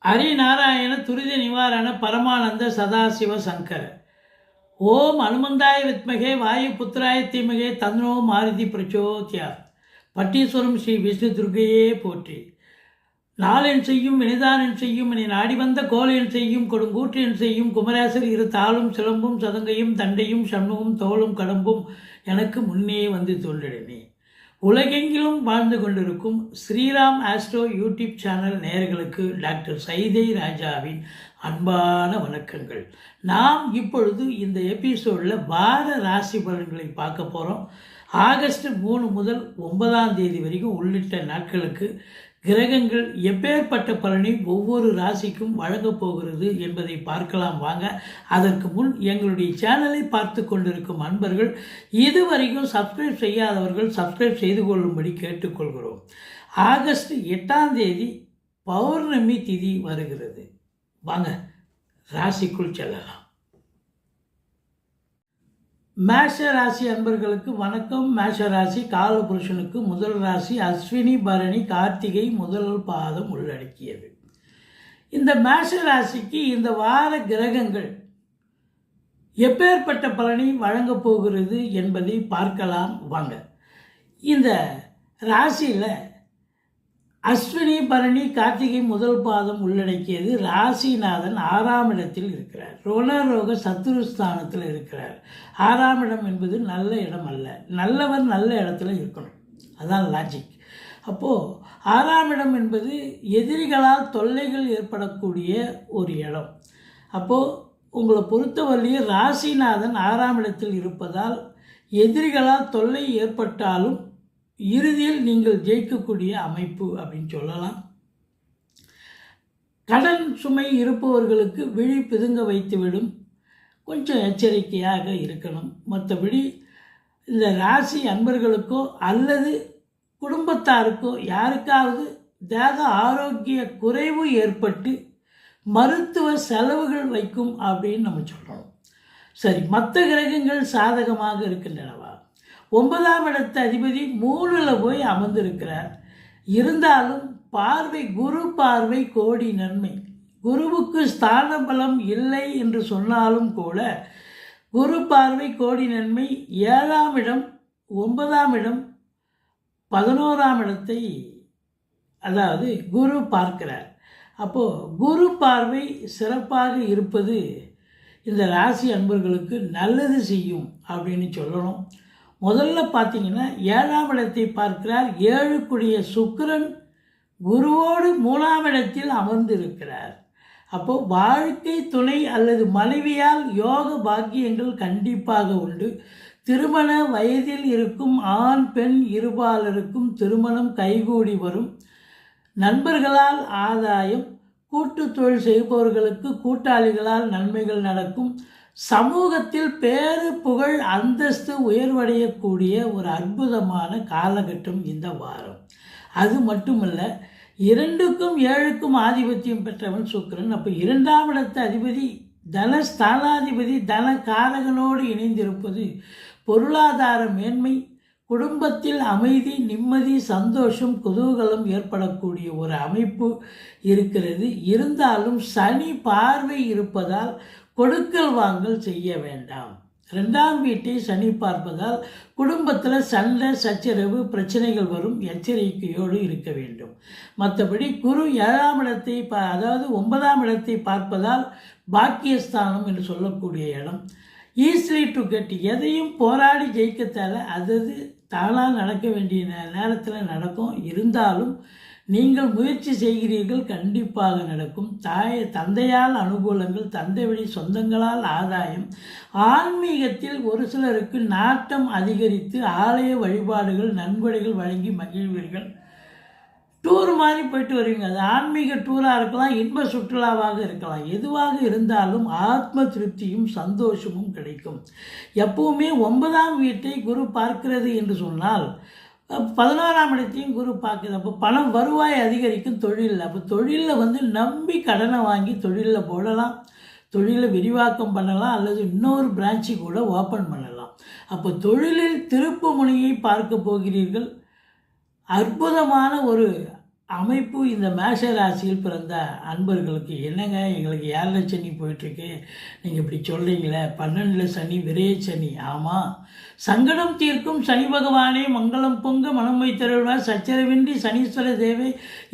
ஹரிநாராயண துரித நிவாரண பரமானந்த சதாசிவ சங்கர. ஓம் அனுமந்தாய வித்மகே வாயு புத்திராய தீமகே தன்னோ மாருதி பிரச்சோத்யாத். பட்டீஸ்வரம் ஸ்ரீ விஷ்ணு துர்கையே போற்றி. நாளென் செய்யும் வினிதானன் செய்யும் இனி நாடி வந்த கோலென் செய்யும் கொடுங்கூற்றென் செய்யும் குமரேசர் இரு தாளும் சிலம்பும் சதங்கையும் தண்டையும் சண்முகம் தோளும் கடம்பும் எனக்கு முன்னே வந்து தோன்றினே. உலகெங்கிலும் வாழ்ந்து கொண்டிருக்கும் ஸ்ரீராம் ஆஸ்ட்ரோ யூடியூப் சேனல் நேயர்களுக்கு டாக்டர் சைதை ராஜாவின் அன்பான வணக்கங்கள். நாம் இப்பொழுது இந்த எபிசோடில் வார ராசி பலன்களை பார்க்க போகிறோம். ஆகஸ்ட் 3 முதல் 9ஆம் தேதி வரைக்கும் உள்ளிட்ட நாட்களுக்கு கிரகங்கள் எப்பேற்பட்ட பலனை ஒவ்வொரு ராசிக்கும் வழங்கப் போகிறது என்பதை பார்க்கலாம் வாங்க. அதற்கு முன் எங்களுடைய சேனலை பார்த்து கொண்டிருக்கும் அன்பர்கள் இதுவரைக்கும் சப்ஸ்கிரைப் செய்யாதவர்கள் சப்ஸ்கிரைப் செய்து கொள்ளும்படி கேட்டுக்கொள்கிறோம். ஆகஸ்ட் 8ஆம் தேதி பௌர்ணமி திதி வருகிறது. வாங்க ராசிக்குள் செல்லலாம். மேஷ ராசி அன்பர்களுக்கு வணக்கம். மேஷ ராசி காலபுருஷனுக்கு முதல் ராசி. அஸ்வினி பரணி கார்த்திகை முதல் பாதம் உள்ளடக்கியது. இந்த மேஷ ராசிக்கு இந்த வார கிரகங்கள் எப்பேற்பட்ட பலனை வழங்கப் போகிறது என்பதை பார்க்கலாம் வாங்க. இந்த ராசியில் அஸ்வினி பரணி கார்த்திகை முதல் பாதம் உள்ளடக்கியது. ராசிநாதன் 6ஆம் இடத்தில் இருக்கிறார். ருணரோக சத்துருஸ்தானத்தில் இருக்கிறார். 6ஆம் இடம் என்பது நல்ல இடம் அல்ல. நல்லவர் நல்ல இடத்துல இருக்கணும், அதான் லாஜிக். அப்போது 6ஆம் இடம் என்பது எதிரிகளால் தொல்லைகள் ஏற்படக்கூடிய ஒரு இடம். அப்போது உங்களை பொறுத்தவரையில் ராசிநாதன் 6ஆம் இடத்தில் இருப்பதால் எதிரிகளால் தொல்லை ஏற்பட்டாலும் இறுதியில் நீங்கள் ஜெயிக்கக்கூடிய அமைப்பு அப்படின்னு சொல்லலாம். கடன் சுமை இருப்பவர்களுக்கு விழி பிதுங்க வைத்துவிடும், கொஞ்சம் எச்சரிக்கையாக இருக்கணும். மற்றபடி இந்த ராசி அன்பர்களுக்கோ அல்லது குடும்பத்தாருக்கோ யாருக்காவது தேக ஆரோக்கிய குறைவு ஏற்பட்டு மருத்துவ செலவுகள் வைக்கும் அப்படின்னு நம்ம சொல்லணும். சரி, மற்ற கிரகங்கள் சாதகமாக இருக்கின்றனவா? 9ஆம் இடத்து அதிபதி 3ல் போய் அமர்ந்திருக்கிறார். இருந்தாலும் பார்வை, குரு பார்வை கோடி நன்மை. குருவுக்கு ஸ்தான பலம் இல்லை என்று சொன்னாலும் கூட குரு பார்வை கோடி நன்மை. 7ஆம் இடம், 9ஆம் இடம், 11ஆம் இடத்தை அதாவது குரு பார்க்கிறார். அப்போது குரு பார்வை சிறப்பாக இருப்பது இந்த ராசி அன்பர்களுக்கு நல்லது செய்யும் அப்படின்னு சொல்லணும். முதல்ல பார்த்தீங்கன்னா 7ஆம் இடத்தை பார்க்கிறார். 7க்குரிய சுக்கிரன் குருவோடு 3ஆம் இடத்தில் அமர்ந்திருக்கிறார். அப்போது வாழ்க்கை துணை அல்லது மனைவியால் யோக பாக்கியங்கள் கண்டிப்பாக உண்டு. திருமண வயதில் இருக்கும் ஆண் பெண் இருபாலருக்கும் திருமணம் கைகூடி வரும். நண்பர்களால் ஆதாயம். கூட்டு தொழில் செய்பவர்களுக்கு கூட்டாளிகளால் நன்மைகள் நடக்கும். சமூகத்தில் பேரு புகழ் அந்தஸ்து உயர்வடையக்கூடிய ஒரு அற்புதமான காலகட்டம் இந்த வாரம். அது மட்டுமல்ல, 2க்கும் 7க்கும் ஆதிபத்தியம் பெற்றவன் சுக்கிரன். அப்போ 2ஆம் இடத்து அதிபதி தனஸ்தானாதிபதி தனகாரகனோடு இணைந்திருப்பது பொருளாதார மேன்மை, குடும்பத்தில் அமைதி, நிம்மதி, சந்தோஷம், குதூகலம் ஏற்படக்கூடிய ஒரு அமைப்பு இருக்கிறது. இருந்தாலும் சனி பார்வை இருப்பதால் கொடுக்கல் வாங்கல் செய்ய வேண்டாம். 2ஆம் வீட்டை சனி பார்ப்பதால் குடும்பத்தில் சண்டை சச்சரவு பிரச்சனைகள் வரும், எச்சரிக்கையோடு இருக்க வேண்டும். மற்றபடி குரு 7ஆம் இடத்தை அதாவது 9ஆம் இடத்தை பார்ப்பதால் பாக்கியஸ்தானம் என்று சொல்லக்கூடிய இடம். ஈஸிலி டு கெட், எதையும் போராடி ஜெயிக்க தேவை. அது தானாக நடக்க வேண்டிய நேரத்தில் நடக்கும். இருந்தாலும் நீங்கள் முயற்சி செய்கிறீர்கள், கண்டிப்பாக நடக்கும். தந்தையால் அனுகூலங்கள், தந்தை வழி சொந்தங்களால் ஆதாயம். ஆன்மீகத்தில் ஒரு சிலருக்கு நாட்டம் அதிகரித்து ஆலய வழிபாடுகள் நன்கொடைகள் வழங்கி மகிழ்வீர்கள். டூர் மாதிரி போயிட்டு வருவீங்க. அது ஆன்மீக டூராக இருக்கலாம், இன்ப சுற்றுலாவாக இருக்கலாம். எதுவாக இருந்தாலும் ஆத்ம திருப்தியும் சந்தோஷமும் கிடைக்கும். எப்பவுமே 9ஆம் வீட்டை குரு பார்க்கிறது என்று சொன்னால் 11ஆம் இடத்தையும் குரு பார்க்குது. அப்போ பணம் வருவாய் அதிகரிக்கும் தொழிலில். அப்போ தொழிலில் நம்பி கடனை வாங்கி தொழிலில் போடலாம், தொழிலை விரிவாக்கம் பண்ணலாம், அல்லது இன்னொரு பிரான்ச்சு கூட ஓப்பன் பண்ணலாம். அப்போ தொழிலில் திருப்பு முனையை பார்க்க போகிறீர்கள். அற்புதமான ஒரு அமைப்பு இந்த மேஷ ராசியில் பிறந்த அன்பர்களுக்கு என்னங்க எங்களுக்கு 7 சனி போயிட்டுருக்கு, நீங்கள் இப்படி சொல்கிறீங்களே, 12 சனி விரைய சனி. ஆமாம், சங்கடம் தீர்க்கும் சனி பகவானே மங்களம் பொங்க மனம் வைத்தருள்வார், சச்சரவின்றி சனீஸ்வர தேவை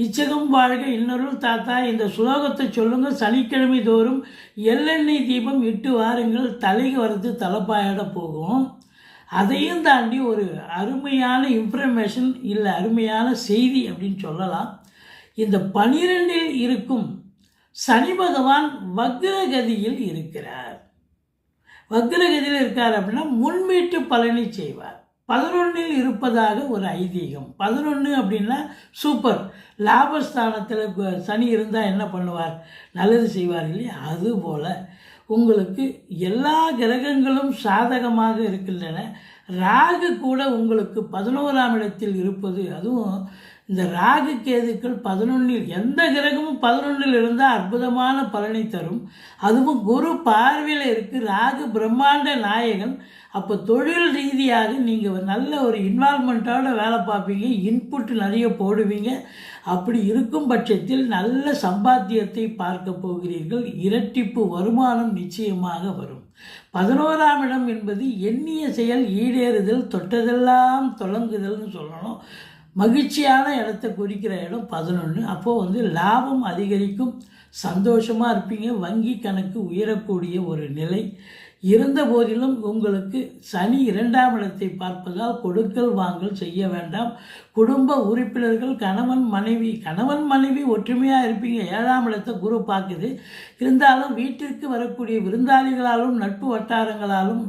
இச்சகம் வாழ்க இன்னொருள் தாத்தா. இந்த சுலோகத்தை சொல்லுங்கள், சனிக்கிழமை தோறும் எள்ளெண்ணெய் தீபம் இட்டு வாருங்கள், தலைக்கு வரது தலைப்பாயிட போகும். அதையும் தாண்டி ஒரு அருமையான இன்ஃபர்மேஷன் இல்லை அருமையான செய்தி அப்படின்னு சொல்லலாம். இந்த 12இல் இருக்கும் சனி பகவான் வக்ரகதியில் இருக்கிறார். வக்ரகதியில் இருக்கார் அப்படின்னா முன்மீட்டு பலனை செய்வார். 11இல் இருப்பதாக ஒரு ஐதீகம். 11 அப்படின்னா சூப்பர், லாபஸ்தானத்தில் சனி இருந்தால் என்ன பண்ணுவார், நல்லது செய்வார் இல்லையா? அதுபோல் உங்களுக்கு எல்லா கிரகங்களும் சாதகமாக இருக்கின்றன. ராகு கூட உங்களுக்கு 11ஆம் இடத்தில் இருப்பது, அதுவும் இந்த ராகு கேதுக்கள் 11இல், எந்த கிரகமும் 11இல் இருந்தால் அற்புதமான பலனை தரும். அதுவும் குரு பார்வையில் இருக்குது. ராகு பிரம்மாண்ட நாயகன். அப்போ தொழில் ரீதியாக நீங்கள் நல்ல ஒரு இன்வால்மெண்ட்டோட வேலை பார்ப்பீங்க, இன்புட் நிறைய போடுவீங்க. அப்படி இருக்கும் பட்சத்தில் நல்ல சம்பாத்தியத்தை பார்க்க போகிறீர்கள். இரட்டிப்பு வருமானம் நிச்சயமாக வரும். 11ஆம் இடம் என்பது எண்ணிய செயல் ஈடேறுதல், தொட்டதெல்லாம் தொடங்குதல்னு சொல்லணும். மகிழ்ச்சியான இடத்தை குறிக்கிற இடம் 11. அப்போது லாபம் அதிகரிக்கும், சந்தோஷமாக இருப்பீங்க. வங்கி கணக்கு உயரக்கூடிய ஒரு நிலை இருந்த போதிலும் உங்களுக்கு சனி 2ஆம் இடத்தை பார்ப்பதால் கொடுக்கல் வாங்கல் செய்ய வேண்டாம். குடும்ப உறுப்பினர்கள் கணவன் மனைவி ஒற்றுமையாக இருப்பீங்க. 7ஆம் இடத்தை குரு பார்க்குது. இருந்தாலும் வீட்டிற்கு வரக்கூடிய விருந்தாளிகளாலும் நட்பு வட்டாரங்களாலும்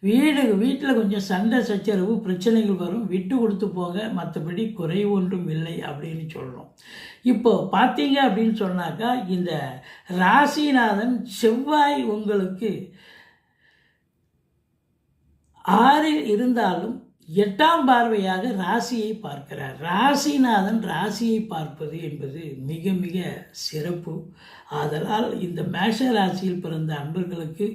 வீட்டில் கொஞ்சம் சண்டை சச்சரவு பிரச்சனைகள் வரும். விட்டு கொடுத்து போங்க, மற்றபடி குறை ஒன்றும் இல்லை அப்படின்னு சொல்கிறோம். இப்போது பார்த்தீங்க அப்படின்னு சொன்னாக்கா, இந்த ராசிநாதன் செவ்வாய் உங்களுக்கு 6இல் இருந்தாலும் 8ஆம் பார்வையாக ராசியை பார்க்கிறார். ராசிநாதன் ராசியை பார்ப்பது என்பது மிக மிக சிறப்பு. ஆதலால் இந்த மேஷ ராசியில் பிறந்த அன்பர்களுக்கு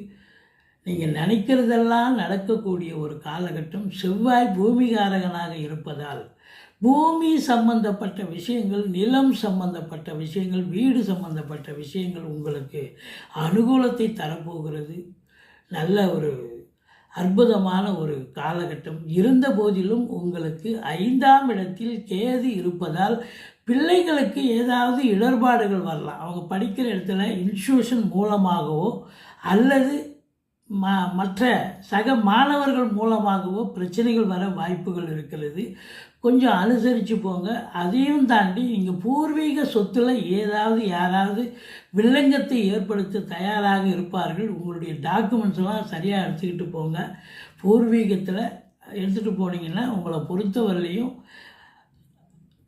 நீங்கள் நினைக்கிறதெல்லாம் நடக்கக்கூடிய ஒரு காலகட்டம். செவ்வாய் பூமிகாரகனாக இருப்பதால் பூமி சம்பந்தப்பட்ட விஷயங்கள், நிலம் சம்பந்தப்பட்ட விஷயங்கள், வீடு சம்பந்தப்பட்ட விஷயங்கள் உங்களுக்கு அனுகூலத்தை தரப்போகிறது. நல்ல ஒரு அற்புதமான ஒரு காலகட்டம். இருந்த போதிலும் உங்களுக்கு 5ஆம் இடத்தில் கேது இருப்பதால் பிள்ளைகளுக்கு ஏதாவது இடர்பாடுகள் வரலாம். அவங்க படிக்கிற இடத்துல இன்ஸ்டியூஷன் மூலமாகவோ அல்லது மற்ற சக மாணவர்கள் மூலமாகவோ பிரச்சனைகள் வர வாய்ப்புகள் இருக்கிறது. கொஞ்சம் அனுசரித்து போங்க. அதையும் தாண்டி நீங்கள் பூர்வீக சொத்தில் யாராவது வில்லங்கத்தை ஏற்படுத்த தயாராக இருப்பார்கள். உங்களுடைய டாக்குமெண்ட்ஸ்லாம் சரியாக எடுத்துக்கிட்டு போங்க. பூர்வீகத்தில் எடுத்துகிட்டு போனீங்கன்னா உங்களை பொறுத்தவரையிலையும்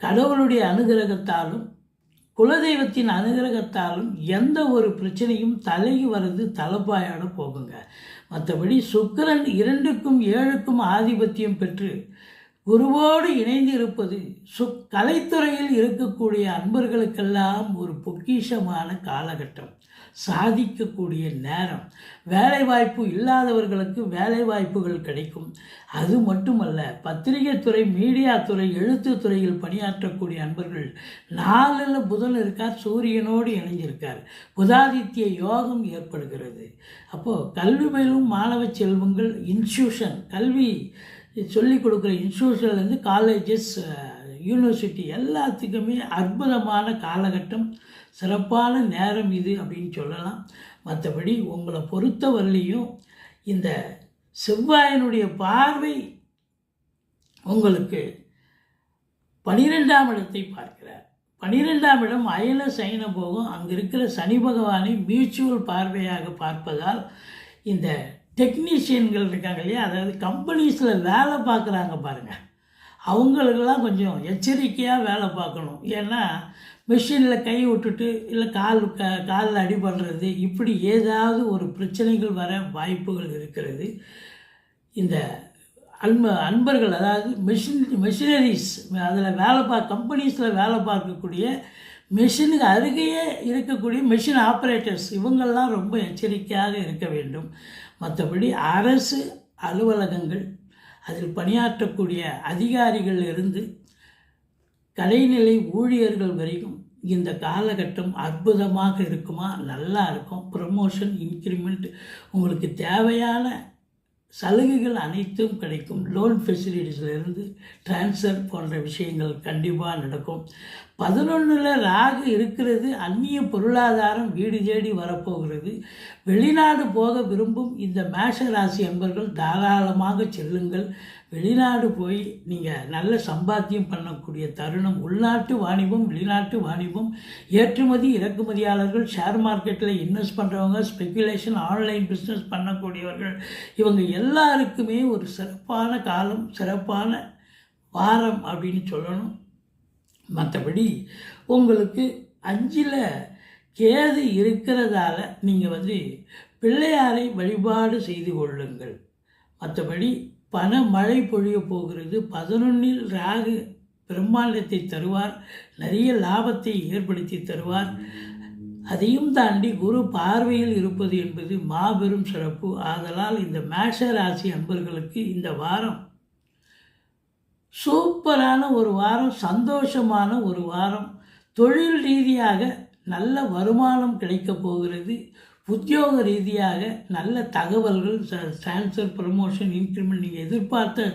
கடவுளுடைய அனுகிரகத்தாலும் குலதெய்வத்தின் அனுகிரகத்தாலும் எந்த ஒரு பிரச்சனையும் தலைக்கு வர்றது தலைப்பாயோட போகுங்க. மற்றபடி சுக்கிரன் 2க்கும் 7க்கும் ஆதிபத்தியம் பெற்று குருவோடு இணைந்து இருப்பது கலைத்துறையில் இருக்கக்கூடிய அன்பர்களுக்கெல்லாம் ஒரு பொக்கிஷமான காலகட்டம், சாதிக்கக்கூடிய நேரம். வேலைவாய்ப்பு இல்லாதவர்களுக்கு வேலைவாய்ப்புகள் கிடைக்கும். அது மட்டுமல்ல, பத்திரிகை துறை, மீடியா துறை, எழுத்து துறையில் பணியாற்றக்கூடிய அன்பர்கள் 4ல் புதன் இருக்கார், சூரியனோடு இணைஞ்சிருக்கார். புதாதித்ய யோகம் ஏற்படுகிறது. அப்போது கல்வி பயிலும் மாணவ செல்வங்கள், இன்ஸ்டியூஷன் கல்வி சொல்லிக் கொடுக்குற இன்ஸ்டியூஷன்லேருந்து காலேஜஸ், யூனிவர்சிட்டி எல்லாத்துக்குமே அற்புதமான காலகட்டம், சிறப்பான நேரம் இது அப்படின்னு சொல்லலாம். மற்றபடி உங்களை பொறுத்தவரையிலையும் இந்த செவ்வாயினுடைய பார்வை உங்களுக்கு 12ஆம் இடத்தை பார்க்கிறார். 12ஆம் இடம் அயன சயன போகும். அங்கே இருக்கிற சனி பகவானை மியூச்சுவல் பார்வையாக பார்ப்பதால் இந்த டெக்னீஷியன்கள் இருக்காங்க இல்லையா, அதாவது கம்பெனிஸில் வேலை பார்க்குறாங்க பாருங்கள், அவங்களுக்கெல்லாம் கொஞ்சம் எச்சரிக்கையாக வேலை பார்க்கணும். ஏன்னா மிஷினில் கை விட்டுட்டு இல்லை காலில் அடிபடுறது, இப்படி ஏதாவது ஒரு பிரச்சனைகள் வர வாய்ப்புகள் இருக்கிறது. இந்த அன்பர்கள், அதாவது மெஷினரிஸ், அதில் கம்பெனிஸில் வேலை பார்க்கக்கூடிய மெஷினுக்கு அருகே இருக்கக்கூடிய மெஷின் ஆப்ரேட்டர்ஸ், இவங்கள்லாம் ரொம்ப எச்சரிக்கையாக இருக்க வேண்டும். மற்றபடி அரசு அலுவலகங்கள், அதில் பணியாற்றக்கூடிய அதிகாரிகள் இருந்து கடைநிலை ஊழியர்கள் வரைக்கும் இந்த காலகட்டம் அற்புதமாக இருக்குமா? நல்லா இருக்கும். ப்ரமோஷன், இன்க்ரிமெண்ட், உங்களுக்கு தேவையான சலுகைகள் அனைத்தும் கிடைக்கும். லோன் ஃபெசிலிட்டிஸ்லேருந்து ட்ரான்ஸ்ஃபர் போன்ற விஷயங்கள் கண்டிப்பாக நடக்கும். 11ல் ராகு இருக்கிறது. அந்நிய பொருளாதாரம் வீடு தேடி வரப்போகிறது. வெளிநாடு போக விரும்பும் இந்த மேஷ ராசி அன்பர்கள் தாராளமாக செல்லுங்கள். வெளிநாடு போய் நீங்கள் நல்ல சம்பாத்தியம் பண்ணக்கூடிய தருணம். உள்நாட்டு வாணிபம், வெளிநாட்டு வாணிபம், ஏற்றுமதி இறக்குமதியாளர்கள், ஷேர் மார்க்கெட்டில் இன்வெஸ்ட் பண்ணுறவங்க, ஸ்பெக்குலேஷன், ஆன்லைன் பிஸ்னஸ் பண்ணக்கூடியவர்கள், இவங்க எல்லாருக்குமே ஒரு சிறப்பான காலம், சிறப்பான வாரம் அப்படின்னு சொல்லணும். மற்றபடி உங்களுக்கு 5ல் கேது இருக்கிறதால நீங்கள் பிள்ளையாரை வழிபாடு செய்து கொள்ளுங்கள். மற்றபடி பண மழை பொழிய போகிறது. 11ல் ராகு பிரம்மாண்டத்தை தருவார், நிறைய லாபத்தை ஏற்படுத்தி தருவார். அதையும் தாண்டி குரு பார்வையில் இருப்பது என்பது மாபெரும் சிறப்பு. ஆதலால் இந்த மேஷ ராசி அன்பர்களுக்கு இந்த வாரம் சூப்பரான ஒரு வாரம், சந்தோஷமான ஒரு வாரம். தொழில் ரீதியாக நல்ல வருமானம் கிடைக்கப் போகிறது. உத்தியோக ரீதியாக நல்ல தகவல்கள், ட்ரான்ஸ்ஃபர், ப்ரமோஷன், இன்க்ரிமெண்ட், நீங்கள் எதிர்பார்த்த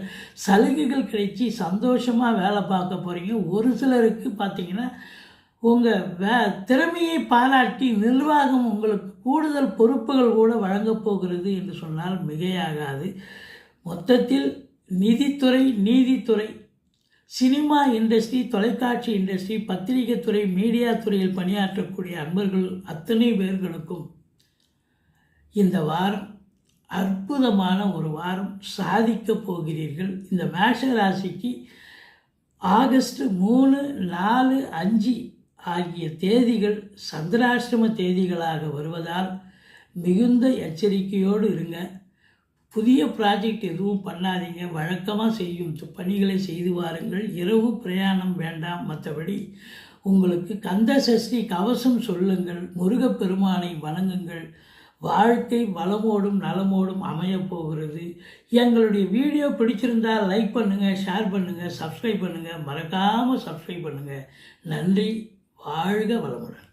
சலுகைகள் கிடைச்சி சந்தோஷமாக வேலை பார்க்க போகிறீங்க. ஒரு சிலருக்கு பார்த்திங்கன்னா உங்கள் திறமையை பாராட்டி நிர்வாகம் உங்களுக்கு கூடுதல் பொறுப்புகள் கூட வழங்கப் போகிறது என்று சொன்னால் மிகையாகாது. மொத்தத்தில் நிதித்துறை, நீதித்துறை, சினிமா இண்டஸ்ட்ரி, தொலைக்காட்சி இண்டஸ்ட்ரி, பத்திரிகை துறை, மீடியா துறையில் பணியாற்றக்கூடிய அன்பர்கள் அத்தனை பேர்களுக்கும் இந்த வாரம் அற்புதமான ஒரு வாரம். சாதிக்கப் போகிறீர்கள். இந்த மேஷ ராசிக்கு ஆகஸ்ட் 3, 4, 5 ஆகிய தேதிகள் சந்திராஷ்டம தேதிகளாக வருவதால் மிகுந்த எச்சரிக்கையோடு இருங்க. புதிய ப்ராஜெக்ட் எதுவும் பண்ணாதீங்க. வழக்கமாக செய்யும் பணிகளை செய்து வாருங்கள். இரவு பிரயாணம் வேண்டாம். மற்றபடி உங்களுக்கு கந்த சஷ்டி கவசம் சொல்லுங்கள். முருகப்பெருமானை வணங்குங்கள். வாழ்க்கை வளமோடும் நலமோடும் அமையப்போகிறது. எங்களுடைய வீடியோ பிடிச்சிருந்தால் லைக் பண்ணுங்கள், ஷேர் பண்ணுங்கள், சப்ஸ்கிரைப் பண்ணுங்கள். மறக்காமல் சப்ஸ்கிரைப் பண்ணுங்கள். நன்றி. வாழ்க வளமுடன்.